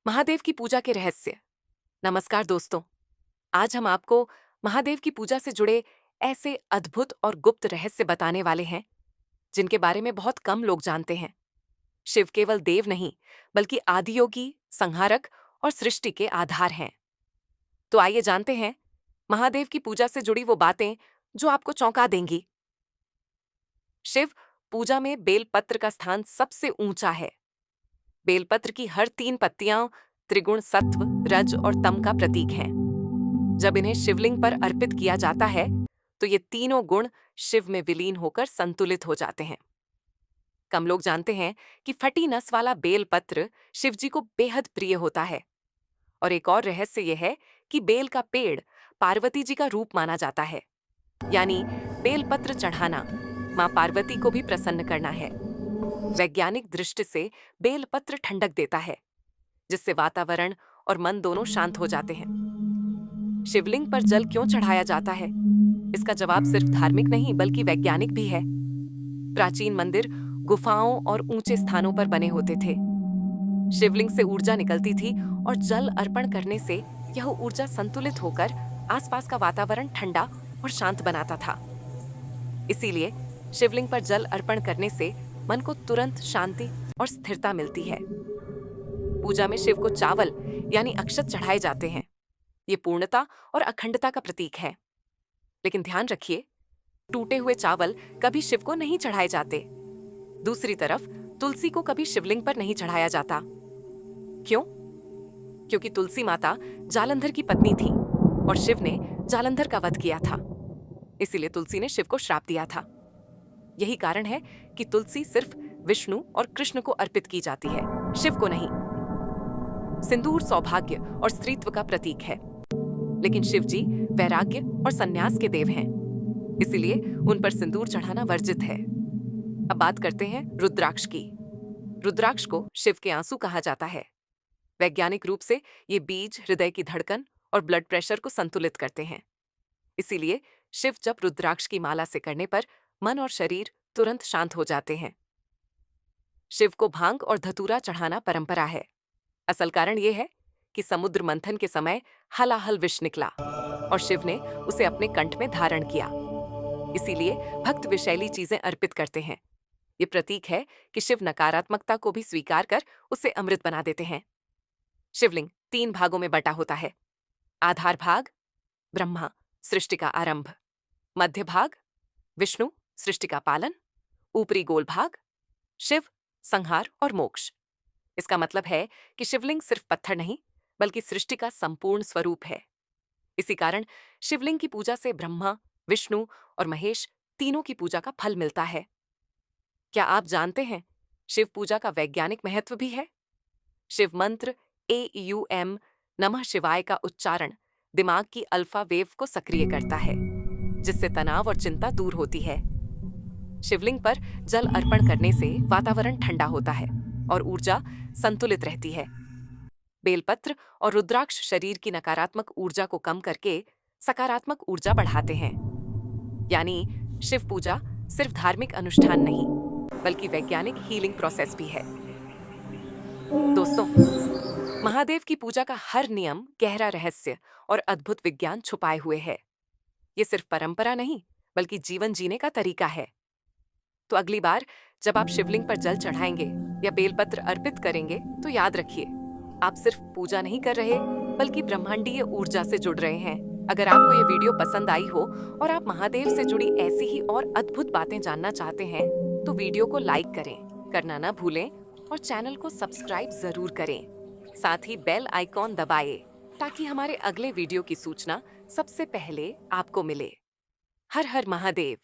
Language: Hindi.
महादेव की पूजा के रहस्य। नमस्कार दोस्तों, आज हम आपको महादेव की पूजा से जुड़े ऐसे अद्भुत और गुप्त रहस्य बताने वाले हैं जिनके बारे में बहुत कम लोग जानते हैं। शिव केवल देव नहीं, बल्कि आदियोगी, संहारक और सृष्टि के आधार हैं। तो आइए जानते हैं महादेव की पूजा से जुड़ी वो बातें जो आपको चौंका देंगी। शिव पूजा में बेलपत्र का स्थान सबसे ऊंचा है। बेलपत्र की हर 3 पत्तियां त्रिगुण सत्व, रज और तम का प्रतीक हैं। जब इन्हें शिवलिंग पर अर्पित किया जाता है तो ये तीनों गुण शिव में विलीन होकर संतुलित हो जाते हैं। कम लोग जानते हैं कि फटी नस वाला बेलपत्र शिव जी को बेहद प्रिय होता है। और एक और रहस्य यह है कि बेल का पेड़ पार्वती जी का रूप माना जाता है, यानी बेलपत्र चढ़ाना मां पार्वती को भी प्रसन्न करना है। वैज्ञानिक दृष्टि से बेलपत्र ठंडक देता है, जिससे वातावरण और मन दोनों शांत हो जाते हैं। शिवलिंग पर जल क्यों चढ़ाया जाता है? इसका जवाब सिर्फ धार्मिक नहीं बल्कि वैज्ञानिक भी है। प्राचीन मंदिर गुफाओं और ऊंचे स्थानों पर बने होते थे। शिवलिंग से ऊर्जा निकलती थी और जल अर्पण करने से यह ऊर्जा संतुलित होकर आसपास का वातावरण ठंडा और शांत बनाता था। इसीलिए शिवलिंग पर जल अर्पण करने से मन को तुरंत शांति और स्थिरता मिलती है। पूजा में शिव को चावल यानी अक्षत चढ़ाए जाते हैं। ये पूर्णता और अखंडता का प्रतीक है। लेकिन ध्यान रखिए, टूटे हुए चावल कभी शिव को नहीं चढ़ाए जाते। दूसरी तरफ तुलसी को कभी शिवलिंग पर नहीं चढ़ाया जाता। क्यों? क्योंकि तुलसी माता जालंधर की पत्नी थी और शिव ने जालंधर का वध किया था। इसीलिए तुलसी ने शिव को श्राप दिया था। यही कारण है कि तुलसी सिर्फ विष्णु और कृष्ण को अर्पित की जाती है, शिव को नहीं। सिंदूर सौभाग्य और स्त्रीत्व का प्रतीक है, लेकिन शिव जी वैराग्य और संन्यास के देव हैं। इसीलिए उन पर सिंदूर चढ़ाना वर्जित है। अब बात करते हैं रुद्राक्ष की। रुद्राक्ष को शिव के आंसू कहा जाता है। वैज्ञानिक रूप से ये बीज हृदय की धड़कन और ब्लड प्रेशर को संतुलित करते हैं। इसीलिए शिव जब रुद्राक्ष की माला से करने पर मन और शरीर तुरंत शांत हो जाते हैं। शिव को भांग और धतूरा चढ़ाना परंपरा है। असल कारण यह है कि समुद्र मंथन के समय हलाहल विष निकला और शिव ने उसे अपने कंठ में धारण किया। इसीलिए भक्त विषैली चीजें अर्पित करते हैं। ये प्रतीक है कि शिव नकारात्मकता को भी स्वीकार कर उसे अमृत बना देते हैं। शिवलिंग 3 भागों में बटा होता है। आधार भाग ब्रह्मा, सृष्टि का आरंभ। मध्य भाग विष्णु, सृष्टि का पालन। ऊपरी गोल भाग शिव, संहार और मोक्ष। इसका मतलब है कि शिवलिंग सिर्फ पत्थर नहीं बल्कि सृष्टि का संपूर्ण स्वरूप है। इसी कारण शिवलिंग की पूजा से ब्रह्मा, विष्णु और महेश तीनों की पूजा का फल मिलता है। क्या आप जानते हैं शिव पूजा का वैज्ञानिक महत्व भी है? शिव मंत्र AUM नमः शिवाय का उच्चारण दिमाग की अल्फा वेव को सक्रिय करता है, जिससे तनाव और चिंता दूर होती है। शिवलिंग पर जल अर्पण करने से वातावरण ठंडा होता है और ऊर्जा संतुलित रहती है। बेलपत्र और रुद्राक्ष शरीर की नकारात्मक ऊर्जा को कम करके सकारात्मक ऊर्जा बढ़ाते हैं। यानी शिव पूजा सिर्फ धार्मिक अनुष्ठान नहीं बल्कि वैज्ञानिक हीलिंग प्रोसेस भी है। दोस्तों, महादेव की पूजा का हर नियम गहरा रहस्य और अद्भुत विज्ञान छुपाए हुए है। ये सिर्फ परंपरा नहीं बल्कि जीवन जीने का तरीका है। तो अगली बार जब आप शिवलिंग पर जल चढ़ाएंगे या बेलपत्र अर्पित करेंगे तो याद रखिए, आप सिर्फ पूजा नहीं कर रहे बल्कि ब्रह्मांडीय ऊर्जा से जुड़ रहे हैं। अगर आपको ये वीडियो पसंद आई हो और आप महादेव से जुड़ी ऐसी ही और अद्भुत बातें जानना चाहते हैं तो वीडियो को लाइक करना ना भूलें और चैनल को सब्सक्राइब जरूर करें। साथ ही बेल आइकॉन दबाएं ताकि हमारे अगले वीडियो की सूचना सबसे पहले आपको मिले। हर हर महादेव।